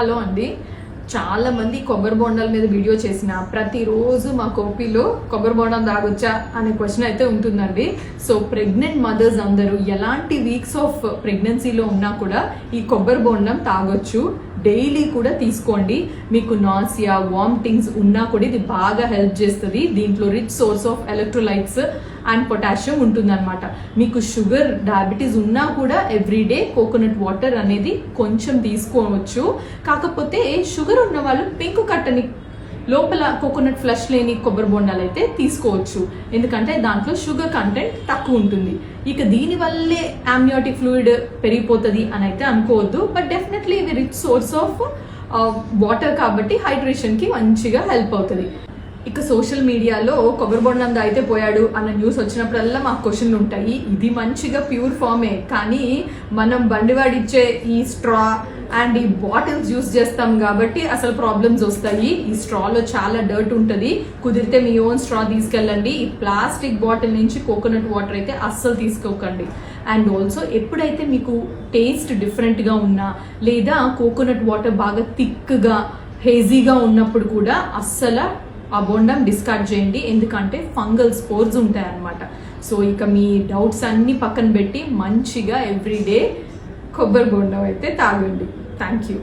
Hello అండి, చాలా మంది కొబ్బరి బొండాల మీద వీడియో చేసిన ప్రతిరోజు మా కోపీలో కొబ్బరి బొండం తాగొచ్చా అనే క్వశ్చన్ అయితే ఉంటుందండి. సో ప్రెగ్నెంట్ మదర్స్ అందరూ ఎలాంటి వీక్స్ ఆఫ్ ప్రెగ్నెన్సీలో ఉన్నా కూడా ఈ కొబ్బరి బొండం తాగొచ్చు. డైలీ కూడా తీసుకోండి. మీకు నాసియా, వామిటింగ్స్ ఉన్నా కూడా ఇది బాగా హెల్ప్ చేస్తుంది. దీంట్లో rich source of electrolytes and potassium ఉంటుందన్నమాట. మీకు షుగర్, డయాబెటీస్ ఉన్నా కూడా ఎవ్రీడే కోకోనట్ వాటర్ అనేది కొంచెం తీసుకోవచ్చు. కాకపోతే షుగర్ ఉన్న వాళ్ళు పెంకు కట్టని లోపల కోకోనట్ ఫ్లష్ లేని కొబ్బరి బొండాలు అయితే తీసుకోవచ్చు, ఎందుకంటే దాంట్లో షుగర్ కంటెంట్ తక్కువ ఉంటుంది. ఇక దీని వల్లే ఆమ్నియాటిక్ ఫ్లూయిడ్ పెరిగిపోతుంది అని అయితే అనుకోవద్దు. బట్ డెఫినెట్లీ ఇవి రిచ్ సోర్స్ ఆఫ్ వాటర్ కాబట్టి హైడ్రేషన్కి మంచిగా హెల్ప్ అవుతుంది. ఇక సోషల్ మీడియాలో కొబ్బరి బొండం అయితే పోయాడు అన్న న్యూస్ వచ్చినప్పుడల్లా మాకు క్వశ్చన్లు ఉంటాయి. ఇది మంచిగా ప్యూర్ ఫామే, కానీ మనం బండివాడిచ్చే ఈ స్ట్రా అండ్ ఈ బాటిల్స్ యూస్ చేస్తాం కాబట్టి అసలు ప్రాబ్లమ్స్ వస్తాయి. ఈ స్ట్రాలో చాలా డర్ట్ ఉంటుంది. కుదిరితే మీ ఓన్ స్ట్రా తీసుకెళ్ళండి. ఈ ప్లాస్టిక్ బాటిల్ నుంచి కోకోనట్ వాటర్ అయితే అస్సలు తీసుకోకండి. అండ్ ఆల్సో ఎప్పుడైతే మీకు టేస్ట్ డిఫరెంట్గా ఉన్నా లేదా కోకోనట్ వాటర్ బాగా థిక్గా హేజీగా ఉన్నప్పుడు కూడా అస్సలు ఆ బొండం డిస్కార్డ్ చేయండి, ఎందుకంటే ఫంగల్ స్పోర్స్ ఉంటాయి అన్నమాట. సో ఇక మీ డౌట్స్ అన్ని పక్కన పెట్టి మంచిగా ఎవ్రీడే కొబ్బరి బొండం అయితే తాగండి. Thank you.